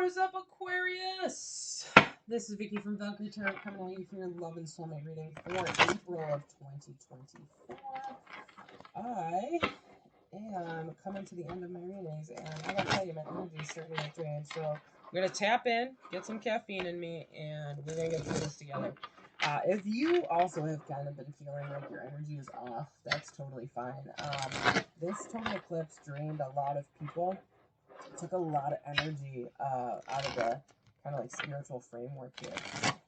What is up, Aquarius? This is Vicky from Valkyrie coming at you for your Love and Soulmate reading for April of 2024. I am coming to the end of my readings, and I gotta tell you, my energy is starting to drain. So I'm gonna tap in, get some caffeine in me, and we're gonna get through this together. If you also have kind of been feeling like your energy is off, that's totally fine. This total eclipse drained a lot of people. It took a lot of energy out of the kind of like spiritual framework here.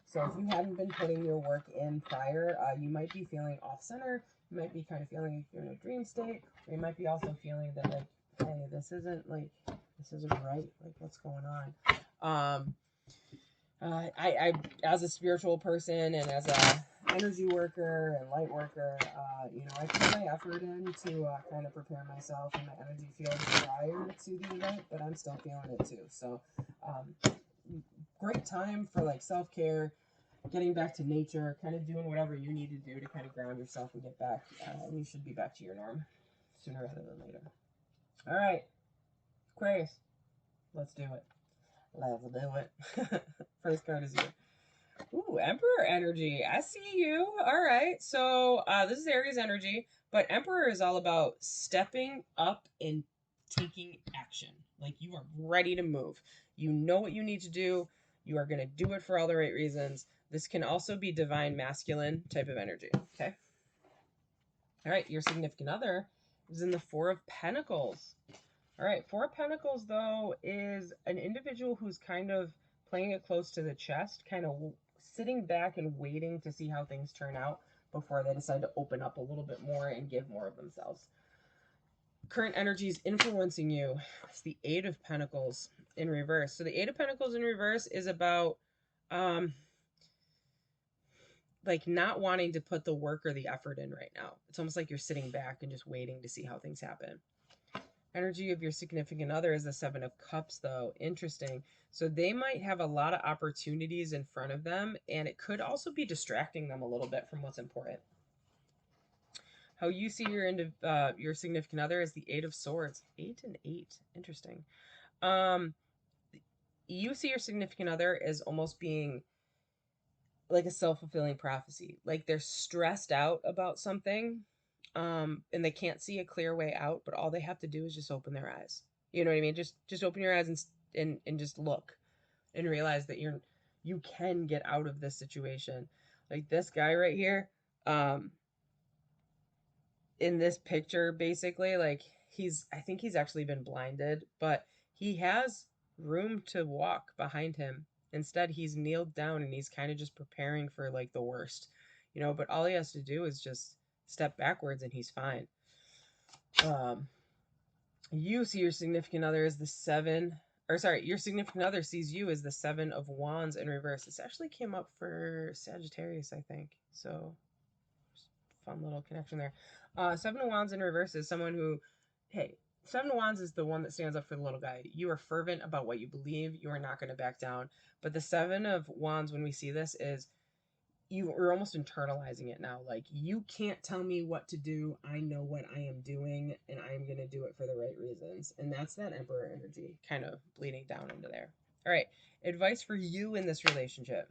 So if you hadn't been putting your work in prior, you might be feeling off-center. You might be kind of feeling like you're in a dream state. Or you might be also feeling that, like, hey, this isn't right. Like, what's going on? I as a spiritual person and as a energy worker and light worker, I put my effort in to kind of prepare myself and my energy field prior to the event, but I'm still feeling it too. So, great time for like self-care, getting back to nature, kind of doing whatever you need to do to kind of ground yourself and get back. And you should be back to your norm sooner rather than later. All right, Aquarius, let's do it. Let's do it. First card is you. Ooh, Emperor energy. I see you. All right. So this is Aries energy, but Emperor is all about stepping up and taking action. Like you are ready to move. You know what you need to do. You are going to do it for all the right reasons. This can also be divine masculine type of energy. Okay. All right. Your significant other is in the Four of Pentacles. All right. Four of Pentacles, though, is an individual who's kind of playing it close to the chest, kind of sitting back and waiting to see how things turn out before they decide to open up a little bit more and give more of themselves. Current energy is influencing you. It's the Eight of Pentacles in reverse. So the Eight of Pentacles in reverse is about like not wanting to put the work or the effort in right now. It's almost like you're sitting back and just waiting to see how things happen. Energy of your significant other is the Seven of Cups, though. Interesting. So they might have a lot of opportunities in front of them, and it could also be distracting them a little bit from what's important. How you see your significant other is the Eight of Swords. 8 and 8. Interesting. You see your significant other as almost being like a self-fulfilling prophecy. Like they're stressed out about something. And they can't see a clear way out, but all they have to do is just open their eyes. You know what I mean? Just open your eyes and just look and realize that you can get out of this situation. Like this guy right here, in this picture, basically, like I think he's actually been blinded, but he has room to walk behind him. Instead, he's kneeled down and he's kind of just preparing for like the worst, but all he has to do is just step backwards and he's fine. You see your significant other as your significant other sees you as the Seven of Wands in reverse. This actually came up for Sagittarius, I think. So, fun little connection there. Seven of Wands in reverse is someone who, hey, Seven of Wands is the one that stands up for the little guy. You are fervent about what you believe. You are not going to back down. But the Seven of Wands, when we see this, is you're almost internalizing it now. Like, you can't tell me what to do. I know what I am doing, and I am going to do it for the right reasons. And that's that Emperor energy kind of bleeding down into there. All right. Advice for you in this relationship.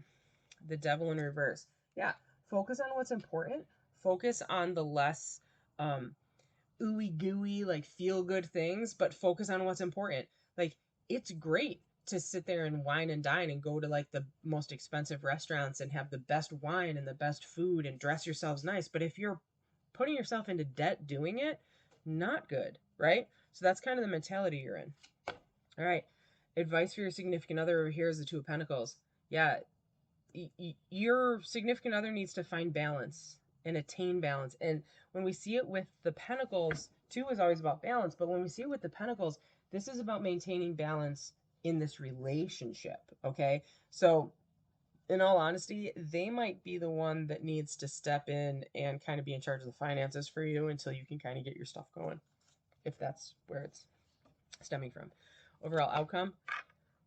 The Devil in reverse. Yeah. Focus on what's important. Focus on the less ooey gooey, like feel good things, but focus on what's important. Like, it's great to sit there and wine and dine and go to like the most expensive restaurants and have the best wine and the best food and dress yourselves nice. But if you're putting yourself into debt doing it, not good, right? So that's kind of the mentality you're in. All right. Advice for your significant other over here is the Two of Pentacles. Yeah. Your significant other needs to find balance and attain balance. And when we see it with the Pentacles, two is always about balance. But when we see it with the Pentacles, this is about maintaining balance in this relationship, okay? So in all honesty, they might be the one that needs to step in and kind of be in charge of the finances for you until you can kind of get your stuff going, if that's where it's stemming from. Overall outcome,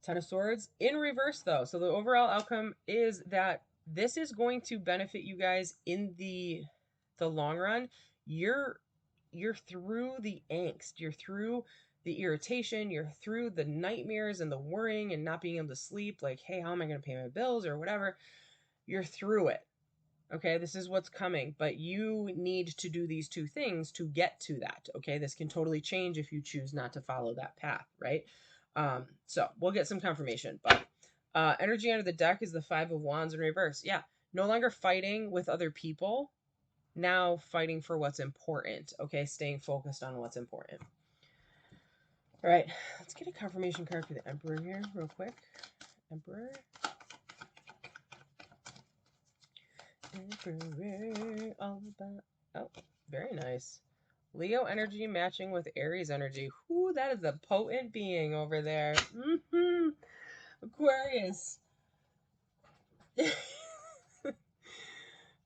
Ten of Swords in reverse, though. So the overall outcome is that this is going to benefit you guys in the long run. You're through the angst. You're through the irritation, you're through the nightmares and the worrying and not being able to sleep, like, hey, how am I going to pay my bills or whatever? You're through it. Okay, this is what's coming, but you need to do these two things to get to that. Okay, this can totally change if you choose not to follow that path, right? So we'll get some confirmation, but energy under the deck is the Five of Wands in reverse. Yeah, no longer fighting with other people, now fighting for what's important. Okay, staying focused on what's important. All right, let's get a confirmation card for the Emperor here real quick. Emperor. Emperor, all about... Oh, very nice. Leo energy matching with Aries energy. Whoo, that is a potent being over there. Aquarius.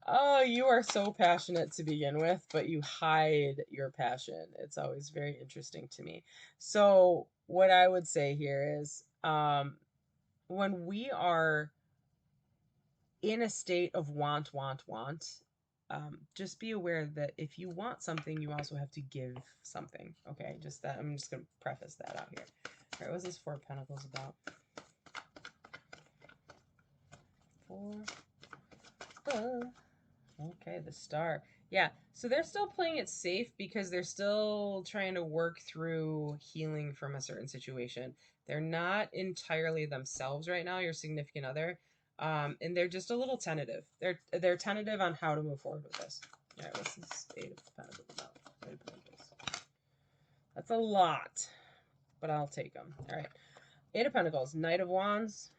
Oh, you are so passionate to begin with, but you hide your passion. It's always very interesting to me. So what I would say here is when we are in a state of want, just be aware that if you want something, you also have to give something. Okay, just that. I'm just going to preface that out here. All right, what's this Four of Pentacles about? Okay, the Star. Yeah, so they're still playing it safe because they're still trying to work through healing from a certain situation. They're not entirely themselves right now, your significant other. And they're just a little tentative. They're tentative on how to move forward with this. All right, what's this Eight of Pentacles about? Eight of Pentacles. That's a lot, but I'll take them. All right, Eight of Pentacles, Knight of Wands,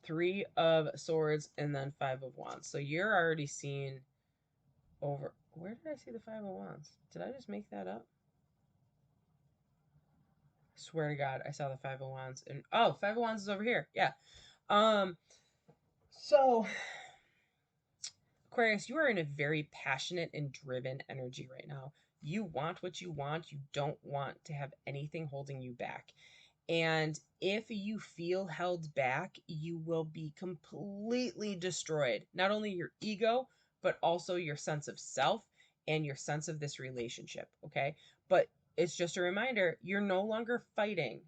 Three of Swords, and then Five of Wands. So you're already seeing over... Where did I see the Five of Wands? Did I just make that up? Swear to God, I saw the Five of Wands. And oh, Five of Wands is over here. Yeah. So Aquarius, you are in a very passionate and driven energy right now. You want what you want. You don't want to have anything holding you back. And if you feel held back, you will be completely destroyed. Not only your ego, but also your sense of self and your sense of this relationship. Okay. But it's just a reminder, you're no longer fighting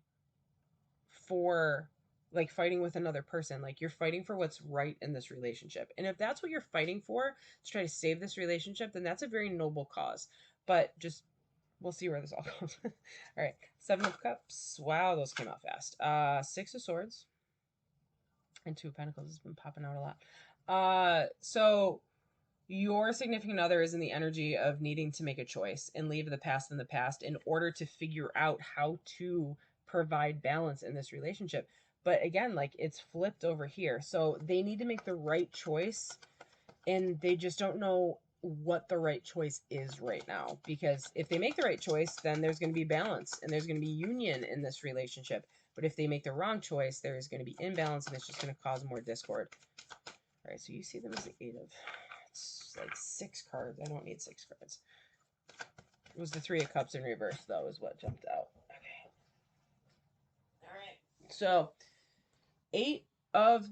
for like fighting with another person. Like you're fighting for what's right in this relationship. And if that's what you're fighting for to try to save this relationship, then that's a very noble cause. But just we'll see where this all goes. All right. Seven of Cups. Wow, those came out fast. Six of Swords. And Two of Pentacles has been popping out a lot. So your significant other is in the energy of needing to make a choice and leave the past in the past in order to figure out how to provide balance in this relationship. But again, like it's flipped over here. So they need to make the right choice and they just don't know what the right choice is right now. Because if they make the right choice, then there's going to be balance and there's going to be union in this relationship. But if they make the wrong choice, there's going to be imbalance and it's just going to cause more discord. All right, so you see them as the Eight of... It's like 6 cards. I don't need 6 cards. It was the Three of Cups in reverse, though, is what jumped out. Okay. All right. So, Eight of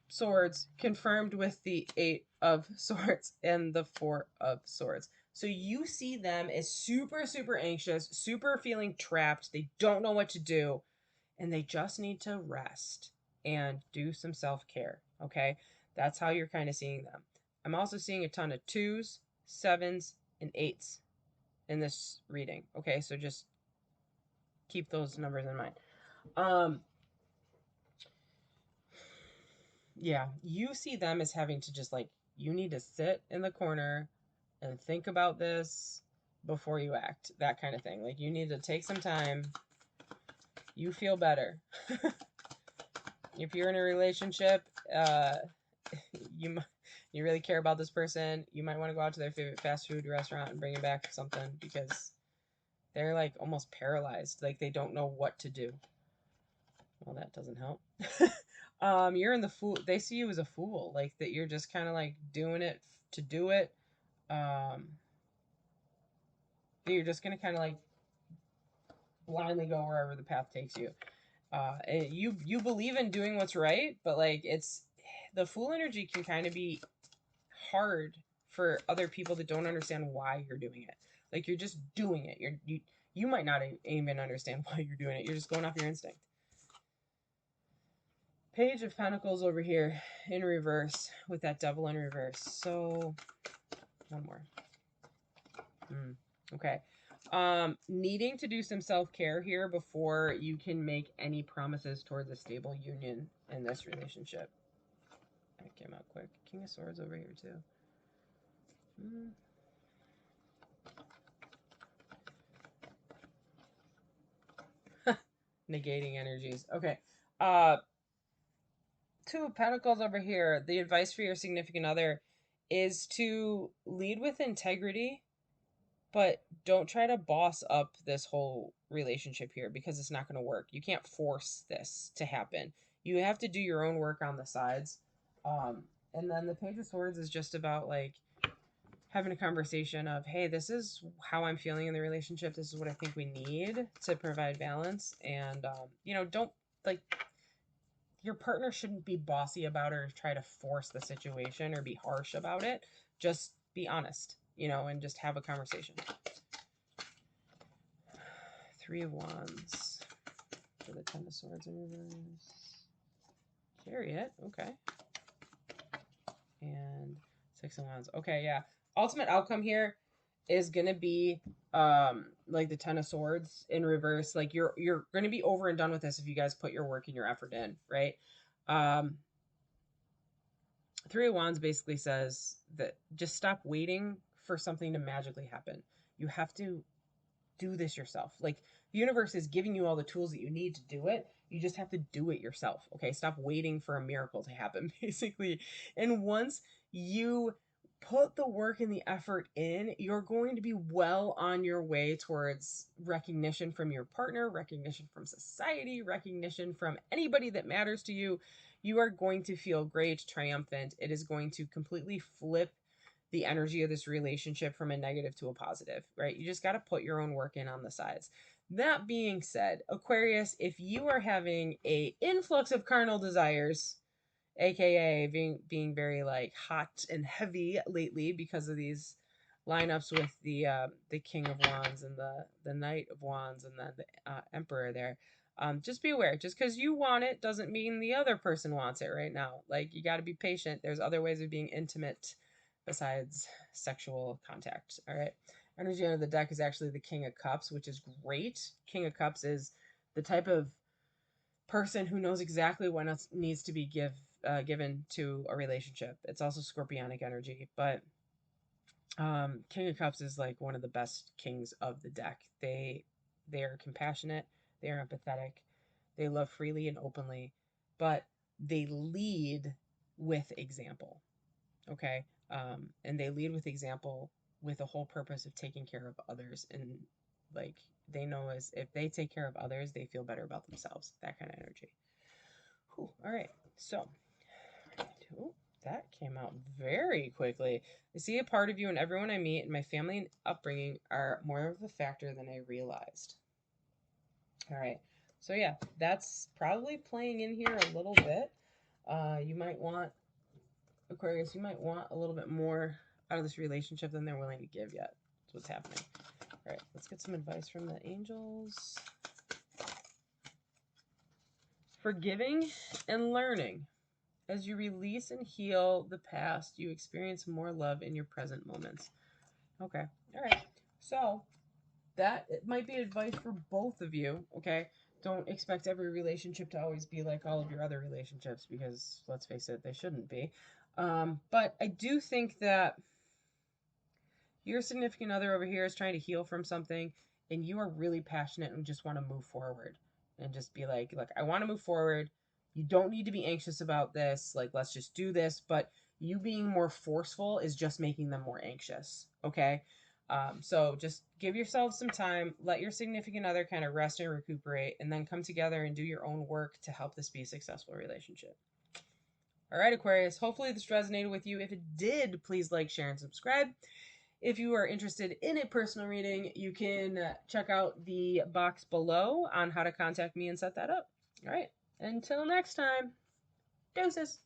Swords confirmed with the Eight of Swords and the Four of Swords. So you see them as super, super anxious, super feeling trapped. They don't know what to do, and they just need to rest and do some self-care, okay? That's how you're kind of seeing them. I'm also seeing a ton of 2s, 7s, and 8s in this reading. Okay, so just keep those numbers in mind. Yeah, you see them as having to just like, you need to sit in the corner and think about this before you act. That kind of thing. Like you need to take some time. You feel better. If you're in a relationship, you really care about this person, you might want to go out to their favorite fast food restaurant and bring them back something because they're like almost paralyzed. Like they don't know what to do. Well, that doesn't help. You're in the fool. They see you as a fool, like that you're just kind of like doing it to do it. You're just going to kind of like blindly go wherever the path takes you. You believe in doing what's right, but like it's the fool energy can kind of be hard for other people that don't understand why you're doing it. Like you're just doing it. You You might not even understand why you're doing it. You're just going off your instinct. Page of Pentacles over here in reverse with that Devil in reverse. So, one more. Okay. Needing to do some self-care here before you can make any promises towards a stable union in this relationship. That came out quick. King of Swords over here too. Negating energies. Okay. Two of Pentacles over here. The advice for your significant other is to lead with integrity, but don't try to boss up this whole relationship here because it's not going to work. You can't force this to happen. You have to do your own work on the sides. And then the Page of Swords is just about like having a conversation of, hey, this is how I'm feeling in the relationship. This is what I think we need to provide balance. And, you know, don't like, your partner shouldn't be bossy about it or try to force the situation or be harsh about it. Just be honest, you know, and just have a conversation. Three of Wands for the Ten of Swords in reverse. Chariot, okay. And Six of Wands. Okay, yeah. Ultimate outcome here is gonna be like the Ten of Swords in reverse. Like you're gonna be over and done with this if you guys put your work and your effort in, right? Three of Wands basically says that just stop waiting for something to magically happen. You have to do this yourself. Like the universe is giving you all the tools that you need to do it. You just have to do it yourself. Okay. Stop waiting for a miracle to happen, basically. And once you put the work and the effort in, you're going to be well on your way towards recognition from your partner, recognition from society, recognition from anybody that matters to you. You are going to feel great, triumphant. It is going to completely flip the energy of this relationship from a negative to a positive, right? You just got to put your own work in on the sides. That being said, Aquarius, if you are having a influx of carnal desires, aka being very like hot and heavy lately because of these lineups with the King of Wands and the Knight of Wands and then the Emperor there, just be aware. Just because you want it doesn't mean the other person wants it right now. Like you got to be patient. There's other ways of being intimate besides sexual contact. All right. Energy under the deck is actually the King of Cups, which is great. King of Cups is the type of person who knows exactly when it needs to be given to a relationship. It's also scorpionic energy, but King of Cups is like one of the best kings of the deck. They are compassionate, they are empathetic, they love freely and openly, but they lead with example. Okay. And they lead with example with the whole purpose of taking care of others. And like they know as if they take care of others, they feel better about themselves. That kind of energy. Whew. All right. So that came out very quickly. I see a part of you and everyone I meet and my family and upbringing are more of a factor than I realized. All right. So yeah, that's probably playing in here a little bit. You might want, Aquarius, you might want a little bit more out of this relationship than they're willing to give yet. That's what's happening. All right, let's get some advice from the angels. Forgiving and learning. As you release and heal the past, you experience more love in your present moments. Okay, all right. So that it might be advice for both of you, okay? Don't expect every relationship to always be like all of your other relationships because, let's face it, they shouldn't be. But I do think that your significant other over here is trying to heal from something and you are really passionate and just want to move forward and just be like, look, I want to move forward. You don't need to be anxious about this. Like, let's just do this. But you being more forceful is just making them more anxious. Okay. So just give yourself some time, let your significant other kind of rest and recuperate, and then come together and do your own work to help this be a successful relationship. All right, Aquarius, hopefully this resonated with you. If it did, please like, share, and subscribe. If you are interested in a personal reading, you can check out the box below on how to contact me and set that up. All right, until next time, deuces.